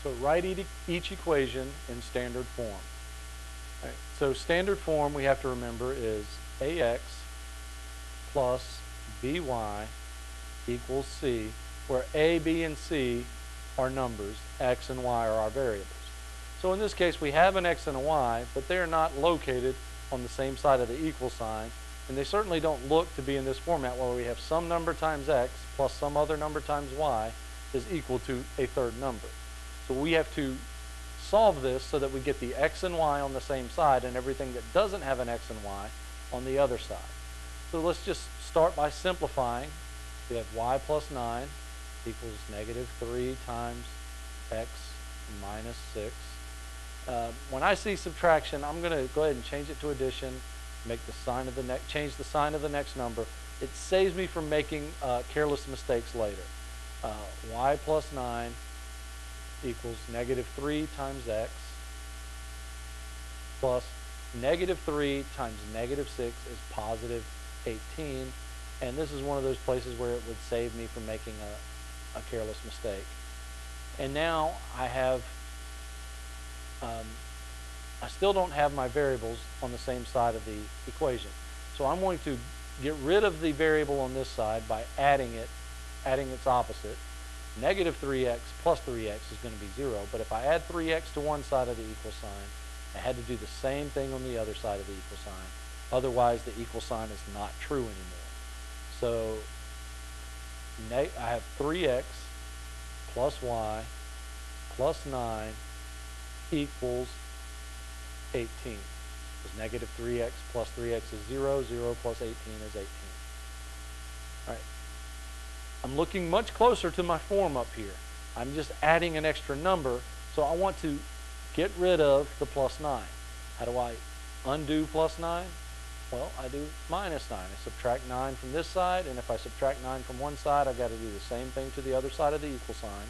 So write each equation in standard form. Right. So standard form we have to remember is ax plus by equals c, where a, b, and c are numbers, x and y are our variables. So in this case we have an x and a y, but they are not located on the same side of the equal sign, and they certainly don't look to be in this format where we have some number times x plus some other number times y is equal to a third number. So we have to solve this so that we get the x and y on the same side and everything that doesn't have an x and y on the other side. So let's just start by simplifying. We have y plus 9 equals negative 3 times x minus 6. When I see subtraction, I'm going to go ahead and change it to addition, make the sign of the change the sign of the next number. It saves me from making careless mistakes later. Y plus 9 equals negative 3 times x plus negative 3 times negative 6 is positive 18. And this is one of those places where it would save me from making a careless mistake. And now I have, I still don't have my variables on the same side of the equation. So I'm going to get rid of the variable on this side by adding its opposite. Negative 3x plus 3x is going to be 0, but if I add 3x to one side of the equal sign, I had to do the same thing on the other side of the equal sign. Otherwise, the equal sign is not true anymore. So I have 3x plus y plus 9 equals 18. Because negative 3x plus 3x is 0, 0 plus 18 is 18. All right. I'm looking much closer to my form up here. I'm just adding an extra number, so I want to get rid of the plus 9. How do I undo plus 9? Well, I do minus 9. I subtract 9 from this side, and if I subtract 9 from one side, I've got to do the same thing to the other side of the equal sign.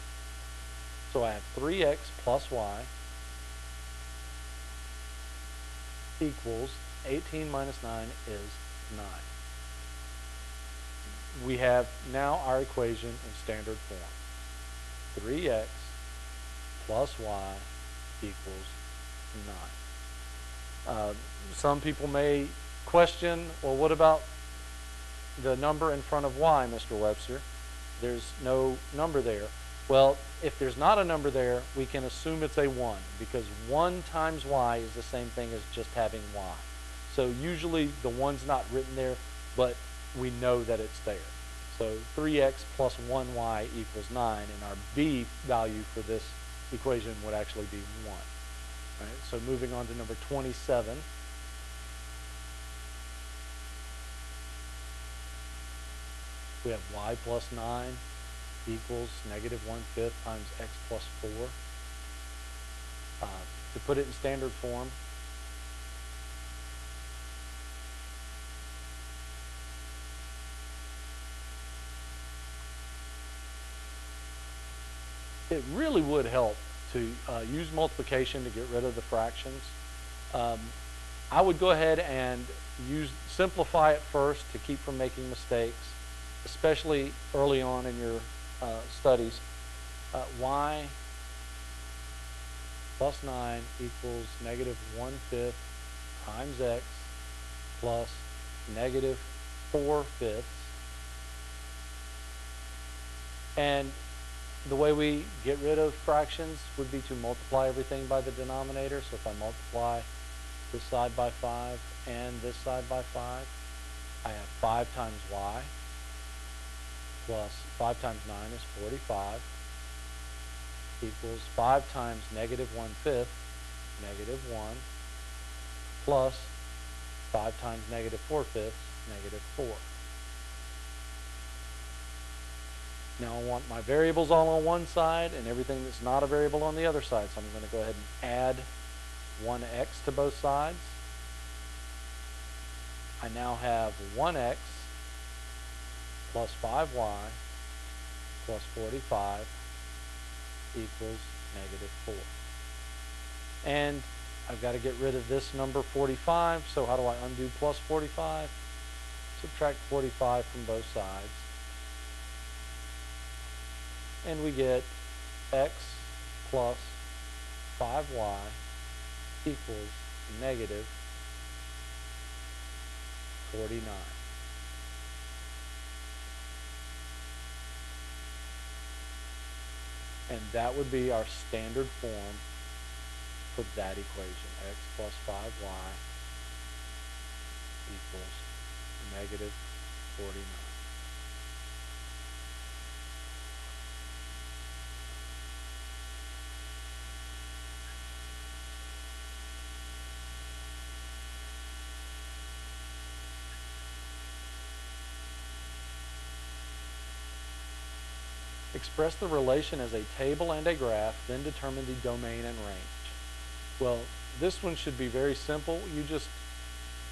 So I have 3x plus y equals 18 minus 9 is 9. We have now our equation in standard form. 3x plus y equals 9. Some people may question, well, what about the number in front of y, Mr. Webster? There's no number there. Well, if there's not a number there, we can assume it's a 1, because 1 times y is the same thing as just having y. So usually the 1's not written there, but we know that it's there. So 3x plus 1y equals 9, and our b value for this equation would actually be 1. All right, so moving on to number 27. We have y plus 9 equals negative 1/5 times x plus 4. To put it in standard form, it really would help to use multiplication to get rid of the fractions. I would go ahead and simplify it first to keep from making mistakes, especially early on in your studies. Y plus 9 equals negative 1/5 times x plus negative 4/5. And the way we get rid of fractions would be to multiply everything by the denominator. So if I multiply this side by 5 and this side by 5, I have 5 times y plus 5 times 9 is 45 equals 5 times negative 1/5, negative 1, plus 5 times negative 4/5, negative 4. Now I want my variables all on one side and everything that's not a variable on the other side. So I'm going to go ahead and add 1x to both sides. I now have 1x plus 5y plus 45 equals negative 4. And I've got to get rid of this number 45. So how do I undo plus 45? Subtract 45 from both sides. And we get x plus 5y equals negative 49. And that would be our standard form for that equation. X plus 5y equals negative 49. Express the relation as a table and a graph, then determine the domain and range. Well, this one should be very simple. You just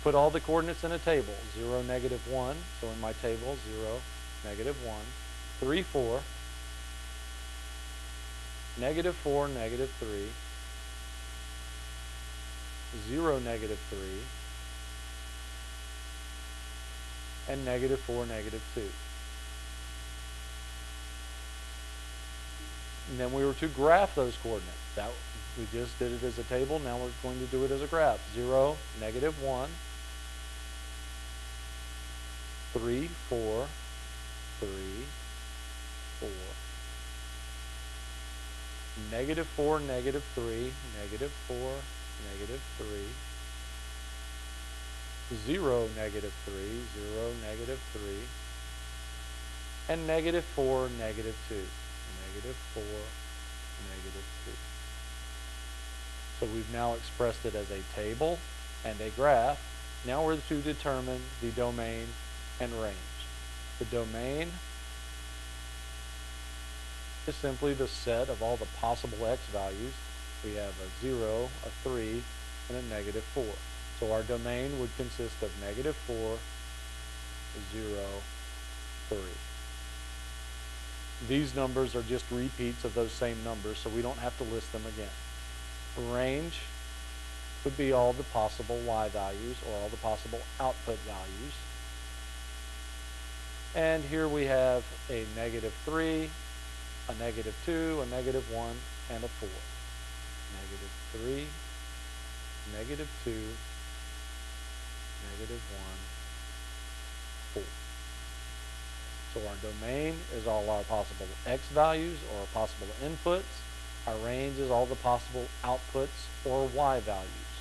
put all the coordinates in a table. 0, negative 1. So in my table, 0, negative 1. 3, 4. Negative 4, negative 3. 0, negative 3. And negative 4, negative 2. And then we were to graph those coordinates. That we just did it as a table. Now we're going to do it as a graph. 0, negative 1, 3, 4, 3, 4, negative 4, negative 3, negative 4, negative 3, 0, negative 3, 0, negative 3, and negative 4, negative 2. Negative 4, negative 2. So we've now expressed it as a table and a graph. Now we're to determine the domain and range. The domain is simply the set of all the possible x values. We have a 0, a 3, and a negative 4. So our domain would consist of negative 4, 0, 3. These numbers are just repeats of those same numbers, so we don't have to list them again. Range would be all the possible y values or all the possible output values. And here we have a negative 3, a negative 2, a negative 1, and a 4. Negative 3, negative 2, negative 1, 4. So our domain is all our possible x values or possible inputs. Our range is all the possible outputs or y values.